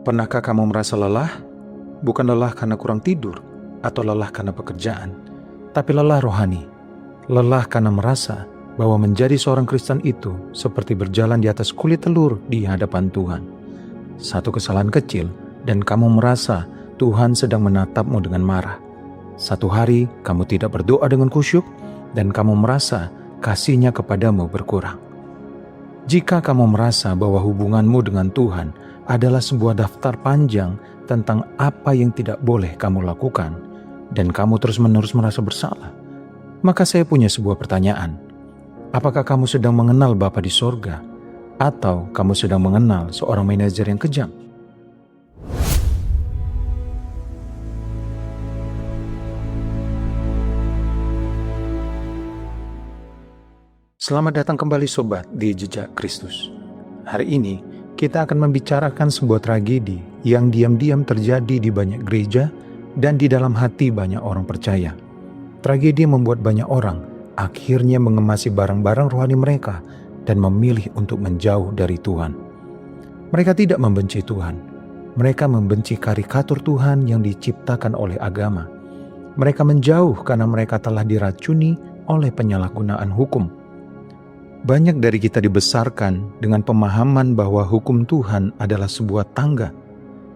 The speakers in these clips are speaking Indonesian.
Pernahkah kamu merasa lelah? Bukan lelah karena kurang tidur atau lelah karena pekerjaan, tapi lelah rohani. Lelah karena merasa bahwa menjadi seorang Kristen itu seperti berjalan di atas kulit telur di hadapan Tuhan. Satu kesalahan kecil dan kamu merasa Tuhan sedang menatapmu dengan marah. Satu hari kamu tidak berdoa dengan khusyuk dan kamu merasa kasih-Nya kepadamu berkurang. Jika kamu merasa bahwa hubunganmu dengan Tuhan adalah sebuah daftar panjang tentang apa yang tidak boleh kamu lakukan, dan kamu terus-menerus merasa bersalah, maka saya punya sebuah pertanyaan. Apakah kamu sedang mengenal Bapa di sorga, atau kamu sedang mengenal seorang manajer yang kejam? Selamat datang kembali sobat di Jejak Kristus. Hari ini kita akan membicarakan sebuah tragedi yang diam-diam terjadi di banyak gereja dan di dalam hati banyak orang percaya. Tragedi membuat banyak orang akhirnya mengemasi barang-barang rohani mereka dan memilih untuk menjauh dari Tuhan. Mereka tidak membenci Tuhan. Mereka membenci karikatur Tuhan yang diciptakan oleh agama. Mereka menjauh karena mereka telah diracuni oleh penyalahgunaan hukum. Banyak dari kita dibesarkan dengan pemahaman bahwa hukum Tuhan adalah sebuah tangga.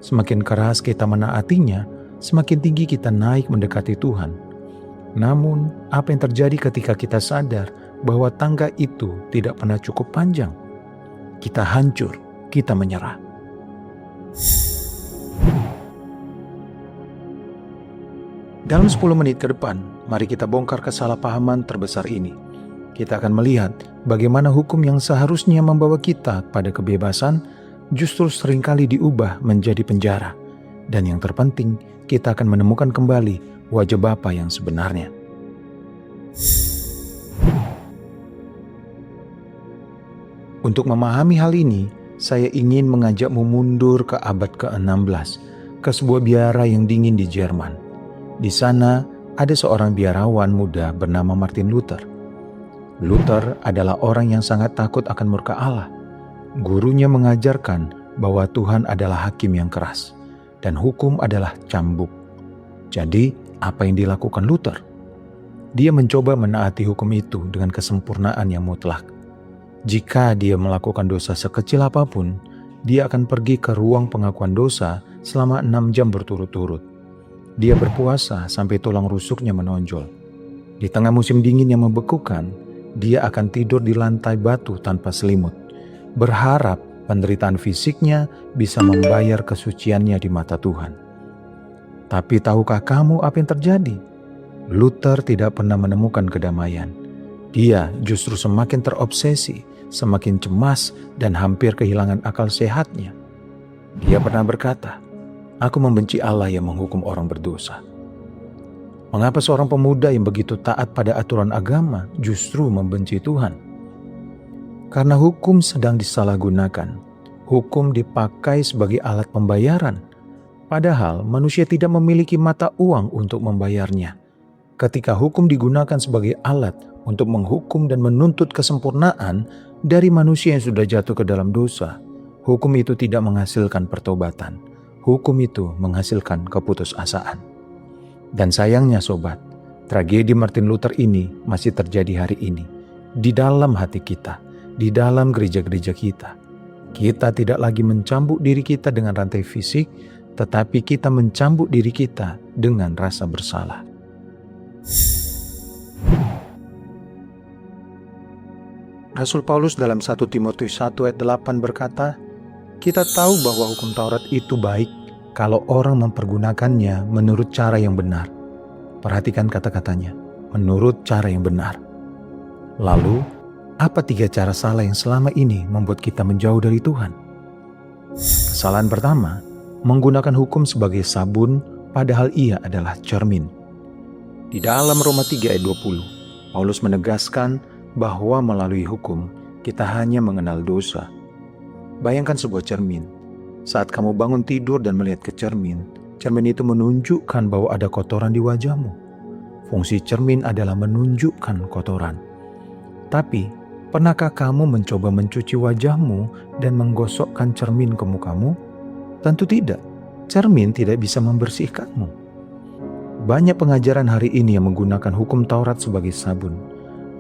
Semakin keras kita menaatinya, semakin tinggi kita naik mendekati Tuhan. Namun, apa yang terjadi ketika kita sadar bahwa tangga itu tidak pernah cukup panjang? Kita hancur, kita menyerah. Dalam 10 menit ke depan, mari kita bongkar kesalahpahaman terbesar ini. Kita akan melihat bagaimana hukum yang seharusnya membawa kita pada kebebasan justru seringkali diubah menjadi penjara. Dan yang terpenting, kita akan menemukan kembali wajah Bapa yang sebenarnya. Untuk memahami hal ini, saya ingin mengajakmu mundur ke abad ke-16, ke sebuah biara yang dingin di Jerman. Di sana ada seorang biarawan muda bernama Martin Luther. Luther adalah orang yang sangat takut akan murka Allah. Gurunya mengajarkan bahwa Tuhan adalah hakim yang keras dan hukum adalah cambuk. Jadi, apa yang dilakukan Luther? Dia mencoba menaati hukum itu dengan kesempurnaan yang mutlak. Jika dia melakukan dosa sekecil apapun, dia akan pergi ke ruang pengakuan dosa selama 6 jam berturut-turut. Dia berpuasa sampai tulang rusuknya menonjol. Di tengah musim dingin yang membekukan, dia akan tidur di lantai batu tanpa selimut, berharap penderitaan fisiknya bisa membayar kesuciannya di mata Tuhan. Tapi tahukah kamu apa yang terjadi? Luther tidak pernah menemukan kedamaian. Dia justru semakin terobsesi, semakin cemas, dan hampir kehilangan akal sehatnya. Dia pernah berkata, "Aku membenci Allah yang menghukum orang berdosa." Mengapa seorang pemuda yang begitu taat pada aturan agama justru membenci Tuhan? Karena hukum sedang disalahgunakan. Hukum dipakai sebagai alat pembayaran. Padahal manusia tidak memiliki mata uang untuk membayarnya. Ketika hukum digunakan sebagai alat untuk menghukum dan menuntut kesempurnaan dari manusia yang sudah jatuh ke dalam dosa, hukum itu tidak menghasilkan pertobatan. Hukum itu menghasilkan keputusasaan. Dan sayangnya sobat, tragedi Martin Luther ini masih terjadi hari ini. Di dalam hati kita, di dalam gereja-gereja kita. Kita tidak lagi mencambuk diri kita dengan rantai fisik, tetapi kita mencambuk diri kita dengan rasa bersalah. Rasul Paulus dalam 1 Timotius 1 ayat 8 berkata, "Kita tahu bahwa hukum Taurat itu baik kalau orang mempergunakannya menurut cara yang benar." Perhatikan kata-katanya, menurut cara yang benar. Lalu, apa 3 cara salah yang selama ini membuat kita menjauh dari Tuhan? Kesalahan pertama, menggunakan hukum sebagai sabun padahal ia adalah cermin. Di dalam Roma 3 ayat 20, Paulus menegaskan bahwa melalui hukum kita hanya mengenal dosa. Bayangkan sebuah cermin. Saat kamu bangun tidur dan melihat ke cermin, cermin itu menunjukkan bahwa ada kotoran di wajahmu. Fungsi cermin adalah menunjukkan kotoran. Tapi, pernahkah kamu mencoba mencuci wajahmu dan menggosokkan cermin ke mukamu? Tentu tidak. Cermin tidak bisa membersihkanmu. Banyak pengajaran hari ini yang menggunakan hukum Taurat sebagai sabun.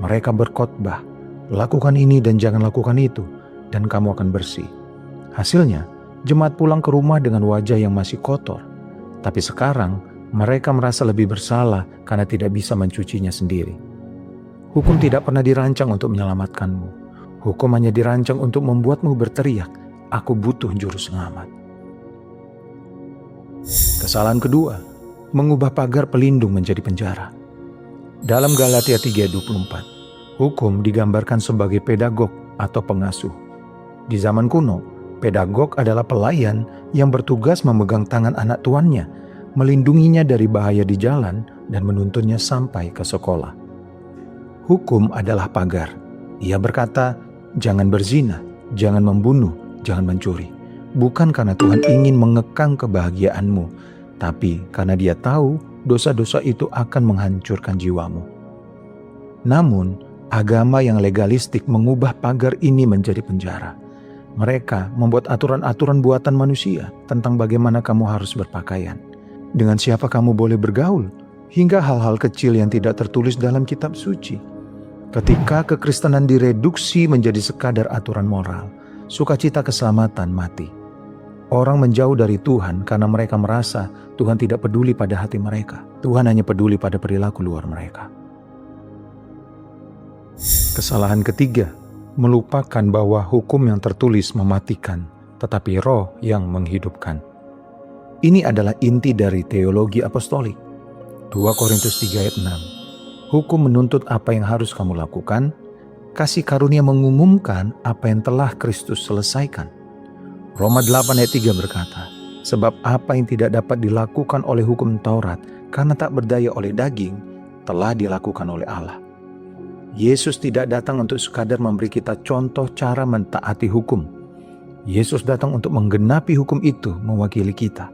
Mereka berkhotbah, lakukan ini dan jangan lakukan itu, dan kamu akan bersih. Hasilnya, jemaat pulang ke rumah dengan wajah yang masih kotor. Tapi sekarang, mereka merasa lebih bersalah karena tidak bisa mencucinya sendiri. Hukum tidak pernah dirancang untuk menyelamatkanmu. Hukum hanya dirancang untuk membuatmu berteriak, "Aku butuh juru selamat." Kesalahan kedua, mengubah pagar pelindung menjadi penjara. Dalam Galatia 3:24, hukum digambarkan sebagai pedagog atau pengasuh. Di zaman kuno, pedagog adalah pelayan yang bertugas memegang tangan anak tuannya, melindunginya dari bahaya di jalan, dan menuntunnya sampai ke sekolah. Hukum adalah pagar. Ia berkata, jangan berzina, jangan membunuh, jangan mencuri. Bukan karena Tuhan ingin mengekang kebahagiaanmu, tapi karena Dia tahu dosa-dosa itu akan menghancurkan jiwamu. Namun, agama yang legalistik mengubah pagar ini menjadi penjara. Mereka membuat aturan-aturan buatan manusia tentang bagaimana kamu harus berpakaian, dengan siapa kamu boleh bergaul, hingga hal-hal kecil yang tidak tertulis dalam kitab suci. Ketika kekristenan direduksi menjadi sekadar aturan moral, sukacita keselamatan mati. Orang menjauh dari Tuhan karena mereka merasa Tuhan tidak peduli pada hati mereka. Tuhan hanya peduli pada perilaku luar mereka. Kesalahan ketiga, melupakan bahwa hukum yang tertulis mematikan, tetapi roh yang menghidupkan. Ini adalah inti dari teologi apostolik. 2 Korintus 3 ayat 6. Hukum menuntut apa yang harus kamu lakukan, kasih karunia mengumumkan apa yang telah Kristus selesaikan. Roma 8 ayat 3 berkata, sebab apa yang tidak dapat dilakukan oleh hukum Taurat karena tak berdaya oleh daging, telah dilakukan oleh Allah. Yesus tidak datang untuk sekadar memberi kita contoh cara mentaati hukum. Yesus datang untuk menggenapi hukum itu mewakili kita.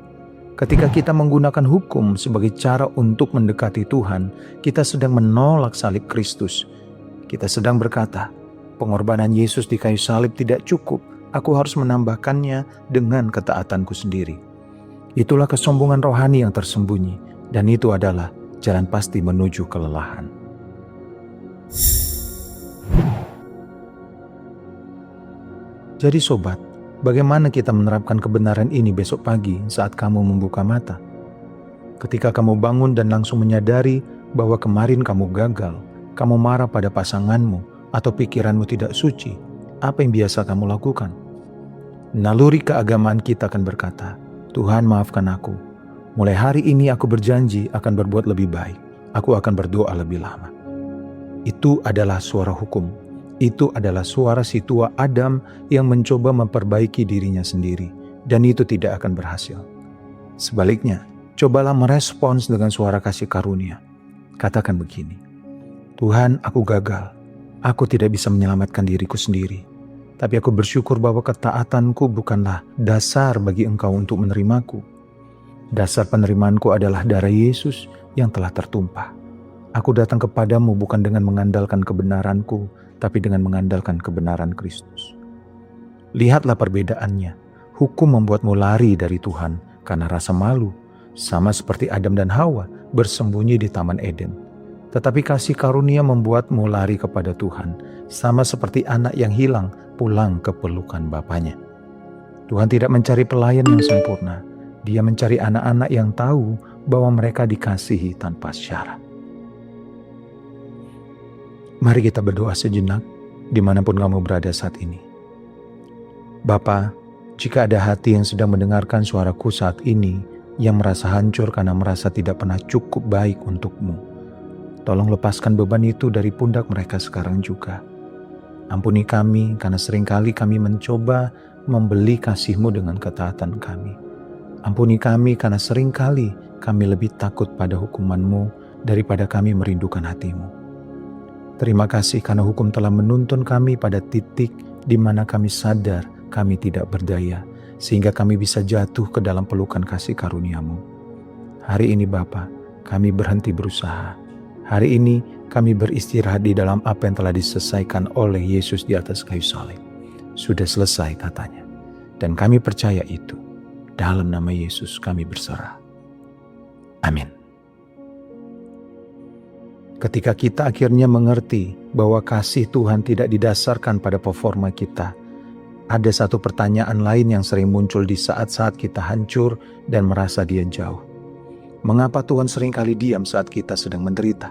Ketika kita menggunakan hukum sebagai cara untuk mendekati Tuhan, kita sedang menolak salib Kristus. Kita sedang berkata, pengorbanan Yesus di kayu salib tidak cukup, aku harus menambahkannya dengan ketaatanku sendiri. Itulah kesombongan rohani yang tersembunyi, dan itu adalah jalan pasti menuju kelelahan. Jadi sobat, bagaimana kita menerapkan kebenaran ini besok pagi saat kamu membuka mata? Ketika kamu bangun dan langsung menyadari bahwa kemarin kamu gagal, kamu marah pada pasanganmu, atau pikiranmu tidak suci, apa yang biasa kamu lakukan? Naluri keagamaan kita akan berkata, Tuhan maafkan aku. Mulai hari ini aku berjanji akan berbuat lebih baik. Aku akan berdoa lebih lama. Itu adalah suara hukum. Itu adalah suara si tua Adam yang mencoba memperbaiki dirinya sendiri. Dan itu tidak akan berhasil. Sebaliknya, cobalah merespons dengan suara kasih karunia. Katakan begini, Tuhan, aku gagal. Aku tidak bisa menyelamatkan diriku sendiri. Tapi aku bersyukur bahwa ketaatanku bukanlah dasar bagi Engkau untuk menerimaku. Dasar penerimaanku adalah darah Yesus yang telah tertumpah. Aku datang kepadamu bukan dengan mengandalkan kebenaranku, tapi dengan mengandalkan kebenaran Kristus. Lihatlah perbedaannya. Hukum membuatmu lari dari Tuhan karena rasa malu, sama seperti Adam dan Hawa bersembunyi di Taman Eden. Tetapi kasih karunia membuatmu lari kepada Tuhan, sama seperti anak yang hilang pulang ke pelukan bapaknya. Tuhan tidak mencari pelayan yang sempurna. Dia mencari anak-anak yang tahu bahwa mereka dikasihi tanpa syarat. Mari kita berdoa sejenak dimanapun kamu berada saat ini. Bapa, jika ada hati yang sedang mendengarkan suaraku saat ini yang merasa hancur karena merasa tidak pernah cukup baik untukmu, tolong lepaskan beban itu dari pundak mereka sekarang juga. Ampuni kami karena seringkali kami mencoba membeli kasih-Mu dengan ketaatan kami. Ampuni kami karena seringkali kami lebih takut pada hukuman-Mu daripada kami merindukan hati-Mu. Terima kasih karena hukum telah menuntun kami pada titik di mana kami sadar kami tidak berdaya, sehingga kami bisa jatuh ke dalam pelukan kasih karunia-Mu. Hari ini Bapa, kami berhenti berusaha. Hari ini kami beristirahat di dalam apa yang telah diselesaikan oleh Yesus di atas kayu salib. Sudah selesai katanya. Dan kami percaya itu. Dalam nama Yesus kami berserah. Amin. Ketika kita akhirnya mengerti bahwa kasih Tuhan tidak didasarkan pada performa kita, ada satu pertanyaan lain yang sering muncul di saat-saat kita hancur dan merasa Dia jauh. Mengapa Tuhan seringkali diam saat kita sedang menderita?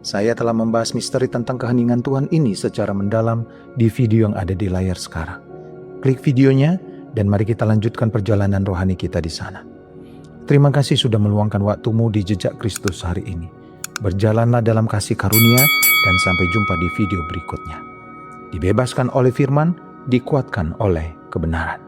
Saya telah membahas misteri tentang keheningan Tuhan ini secara mendalam di video yang ada di layar sekarang. Klik videonya dan mari kita lanjutkan perjalanan rohani kita di sana. Terima kasih sudah meluangkan waktumu di Jejak Kristus hari ini. Berjalanlah dalam kasih karunia dan sampai jumpa di video berikutnya. Dibebaskan oleh firman, dikuatkan oleh kebenaran.